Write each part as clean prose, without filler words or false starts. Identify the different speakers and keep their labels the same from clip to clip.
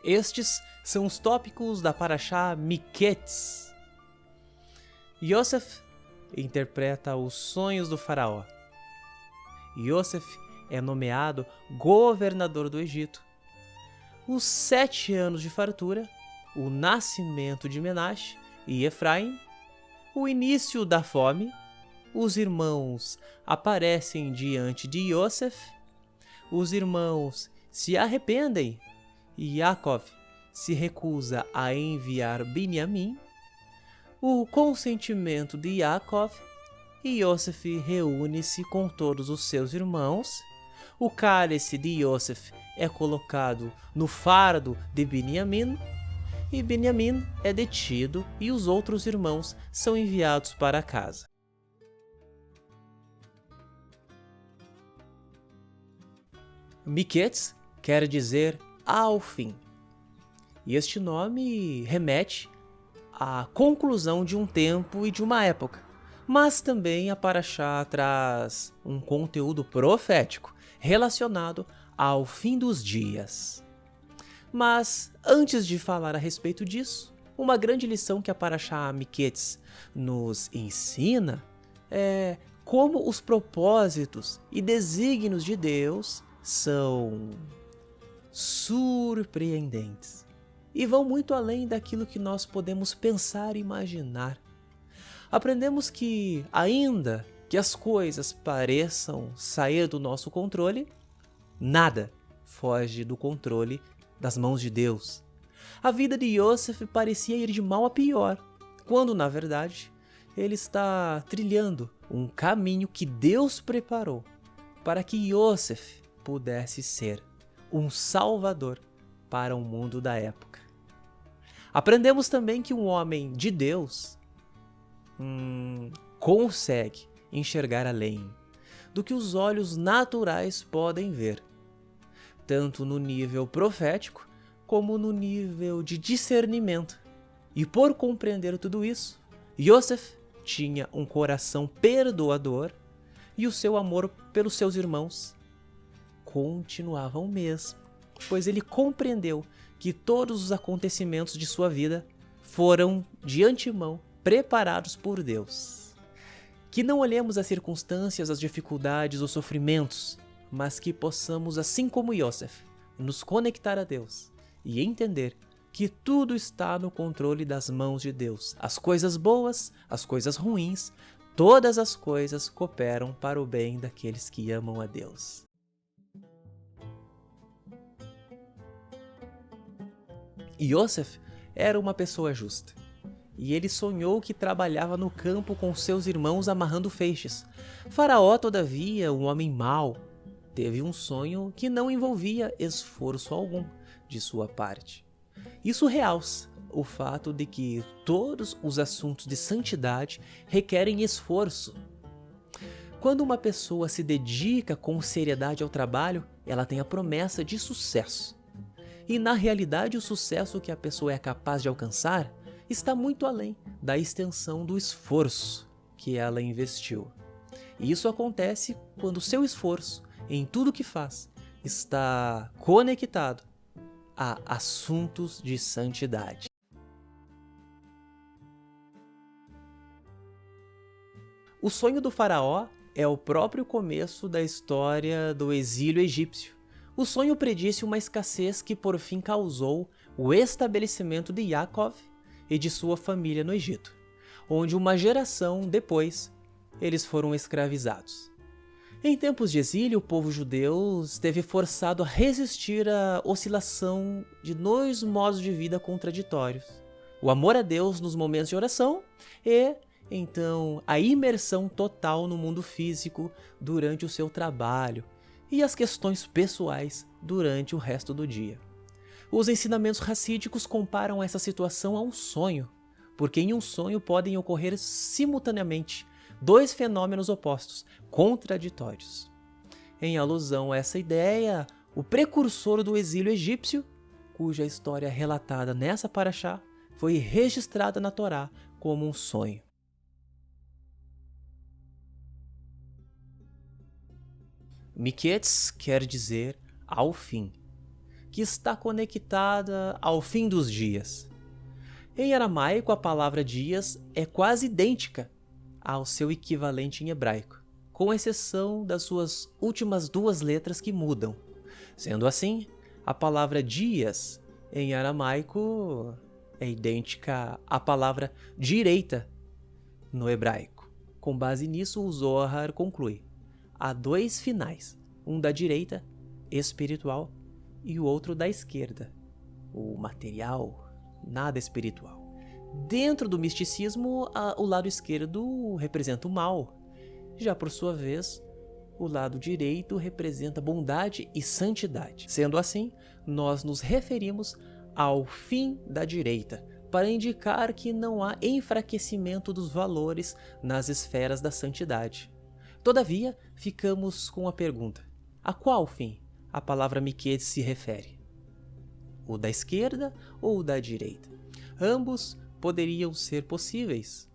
Speaker 1: Estes são os tópicos da Parashá Miketz. Yosef interpreta os sonhos do faraó. Yosef é nomeado governador do Egito. Os 7 anos de fartura, o nascimento de Menashe e Efraim, o início da fome, os irmãos aparecem diante de Yosef, os irmãos se arrependem e Yaakov se recusa a enviar Binyamin, o consentimento de Yaakov, e Yosef reúne-se com todos os seus irmãos. O cálice de Yosef é colocado no fardo de Binyamin, e Binyamin é detido e os outros irmãos são enviados para casa. Miketz quer dizer ao fim, e este nome remete à conclusão de um tempo e de uma época, mas também a Parashá traz um conteúdo profético relacionado ao fim dos dias. Mas antes de falar a respeito disso, uma grande lição que a Parashá Miketz nos ensina é como os propósitos e desígnios de Deus são surpreendentes e vão muito além daquilo que nós podemos pensar e imaginar. Aprendemos que, ainda que as coisas pareçam sair do nosso controle, nada foge do controle das mãos de Deus. A vida de Yosef parecia ir de mal a pior, quando, na verdade, ele está trilhando um caminho que Deus preparou para que Yosef pudesse ser um salvador para o mundo da época. Aprendemos também que um homem de Deus consegue enxergar além do que os olhos naturais podem ver, tanto no nível profético como no nível de discernimento. E por compreender tudo isso, Yosef tinha um coração perdoador e o seu amor pelos seus irmãos continuava o mesmo, pois ele compreendeu que todos os acontecimentos de sua vida foram de antemão preparados por Deus. Que não olhemos as circunstâncias, as dificuldades, os sofrimentos, mas que possamos, assim como Yosef, nos conectar a Deus e entender que tudo está no controle das mãos de Deus. As coisas boas, as coisas ruins, todas as coisas cooperam para o bem daqueles que amam a Deus. Yosef era uma pessoa justa, e ele sonhou que trabalhava no campo com seus irmãos amarrando feixes. Faraó, todavia, um homem mau, teve um sonho que não envolvia esforço algum de sua parte. Isso realça o fato de que todos os assuntos de santidade requerem esforço. Quando uma pessoa se dedica com seriedade ao trabalho, ela tem a promessa de sucesso. E na realidade, o sucesso que a pessoa é capaz de alcançar está muito além da extensão do esforço que ela investiu. E isso acontece quando o seu esforço em tudo que faz está conectado a assuntos de santidade. O sonho do faraó é o próprio começo da história do exílio egípcio. O sonho predisse uma escassez que por fim causou o estabelecimento de Yaakov e de sua família no Egito, onde uma geração depois eles foram escravizados. Em tempos de exílio, o povo judeu esteve forçado a resistir à oscilação de 2 modos de vida contraditórios: o amor a Deus nos momentos de oração e, então, a imersão total no mundo físico durante o seu trabalho e as questões pessoais durante o resto do dia. Os ensinamentos racídicos comparam essa situação a um sonho, porque em um sonho podem ocorrer simultaneamente 2 fenômenos opostos, contraditórios. Em alusão a essa ideia, o precursor do exílio egípcio, cuja história relatada nessa parashá, foi registrada na Torá como um sonho. Miketz quer dizer ao fim, que está conectada ao fim dos dias. Em aramaico, a palavra dias é quase idêntica ao seu equivalente em hebraico, com exceção das suas últimas duas letras que mudam. Sendo assim, a palavra dias em aramaico é idêntica à palavra direita no hebraico. Com base nisso, o Zohar conclui: há dois finais, um da direita, espiritual, e o outro da esquerda, o material, nada espiritual. Dentro do misticismo, o lado esquerdo representa o mal, já por sua vez, o lado direito representa bondade e santidade. Sendo assim, nós nos referimos ao fim da direita, para indicar que não há enfraquecimento dos valores nas esferas da santidade. Todavia, ficamos com a pergunta: a qual fim a palavra Miquetes se refere? O da esquerda ou o da direita? Ambos poderiam ser possíveis.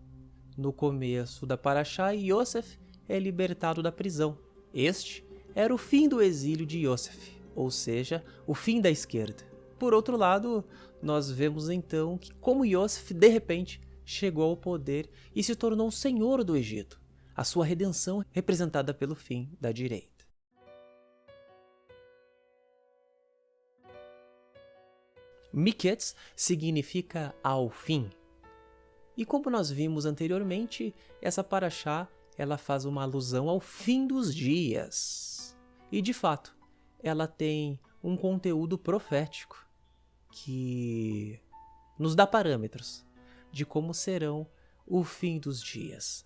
Speaker 1: No começo da Parashá, Yosef é libertado da prisão. Este era o fim do exílio de Yosef, ou seja, o fim da esquerda. Por outro lado, nós vemos então que como Yosef de repente chegou ao poder e se tornou senhor do Egito, a sua redenção representada pelo fim da direita. Miquetes significa ao fim. E como nós vimos anteriormente, essa paraxá ela faz uma alusão ao fim dos dias. E de fato, ela tem um conteúdo profético que nos dá parâmetros de como serão o fim dos dias.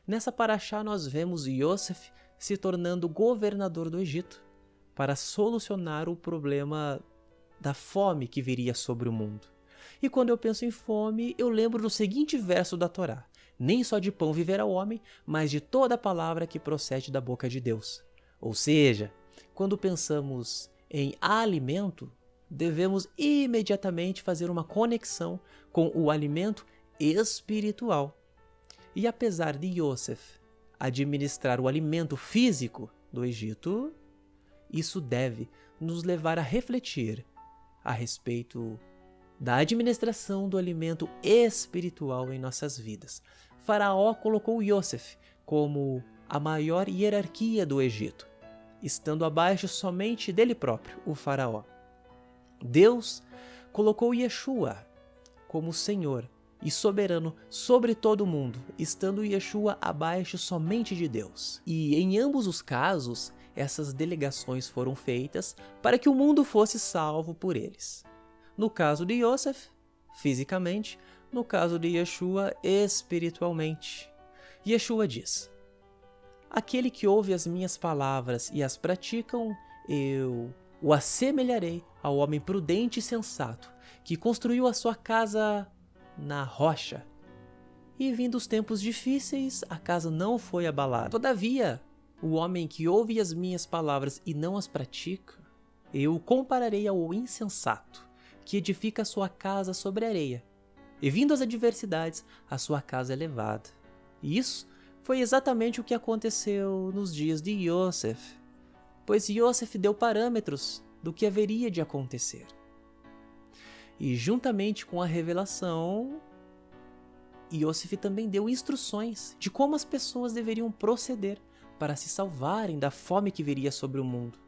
Speaker 1: Nessa paraxá nós vemos Yosef se tornando governador do Egito para solucionar o problema da fome que viria sobre o mundo. E quando eu penso em fome, eu lembro do seguinte verso da Torá: nem só de pão viverá o homem, mas de toda a palavra que procede da boca de Deus. Ou seja, quando pensamos em alimento, devemos imediatamente fazer uma conexão com o alimento espiritual. E apesar de Yosef administrar o alimento físico do Egito, isso deve nos levar a refletir a respeito da administração do alimento espiritual em nossas vidas. Faraó colocou Yosef como a maior hierarquia do Egito, estando abaixo somente dele próprio, o faraó. Deus colocou Yeshua como Senhor e soberano sobre todo o mundo, estando Yeshua abaixo somente de Deus. E em ambos os casos, essas delegações foram feitas para que o mundo fosse salvo por eles. No caso de Yosef, fisicamente; no caso de Yeshua, espiritualmente. Yeshua diz: aquele que ouve as minhas palavras e as praticam, eu o assemelharei ao homem prudente e sensato, que construiu a sua casa na rocha. E vindo os tempos difíceis, a casa não foi abalada. Todavia, o homem que ouve as minhas palavras e não as pratica, eu o compararei ao insensato, que edifica a sua casa sobre a areia. E vindo as adversidades, a sua casa é levada. E isso foi exatamente o que aconteceu nos dias de Yosef, pois Yosef deu parâmetros do que haveria de acontecer. E juntamente com a revelação, Yosef também deu instruções de como as pessoas deveriam proceder para se salvarem da fome que viria sobre o mundo.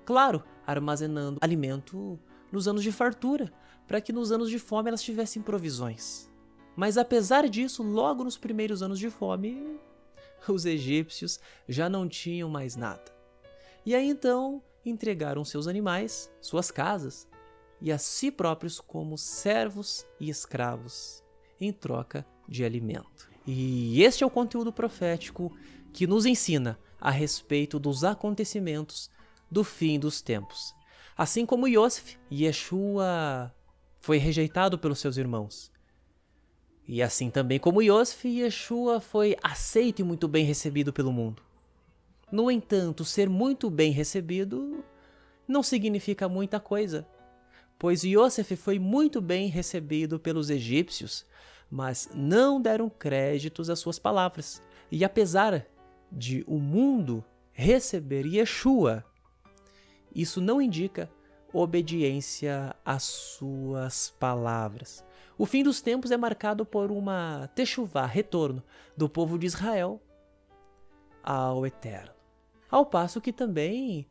Speaker 1: Claro, armazenando alimento nos anos de fartura, para que nos anos de fome elas tivessem provisões. Mas apesar disso, logo nos primeiros anos de fome, os egípcios já não tinham mais nada. E aí então entregaram seus animais, suas casas, e a si próprios como servos e escravos, em troca de alimento. E este é o conteúdo profético que nos ensina a respeito dos acontecimentos do fim dos tempos. Assim como Yosef, Yeshua foi rejeitado pelos seus irmãos. E assim também como Yosef, Yeshua foi aceito e muito bem recebido pelo mundo. No entanto, ser muito bem recebido não significa muita coisa, pois Yosef foi muito bem recebido pelos egípcios, mas não deram créditos às suas palavras. E apesar de o mundo receber Yeshua, isso não indica obediência às suas palavras. O fim dos tempos é marcado por uma techuvá, retorno do povo de Israel ao Eterno. Ao passo que também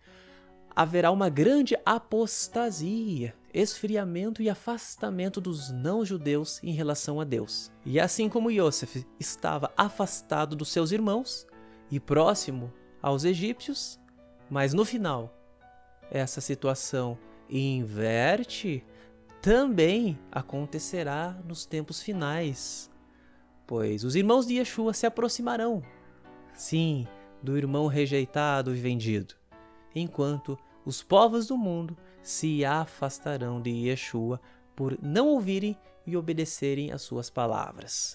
Speaker 1: haverá uma grande apostasia, esfriamento e afastamento dos não-judeus em relação a Deus. E assim como Yosef estava afastado dos seus irmãos e próximo aos egípcios, mas no final essa situação inverte, também acontecerá nos tempos finais, pois os irmãos de Yeshua se aproximarão, sim, do irmão rejeitado e vendido, enquanto os povos do mundo se afastarão de Yeshua por não ouvirem e obedecerem às suas palavras.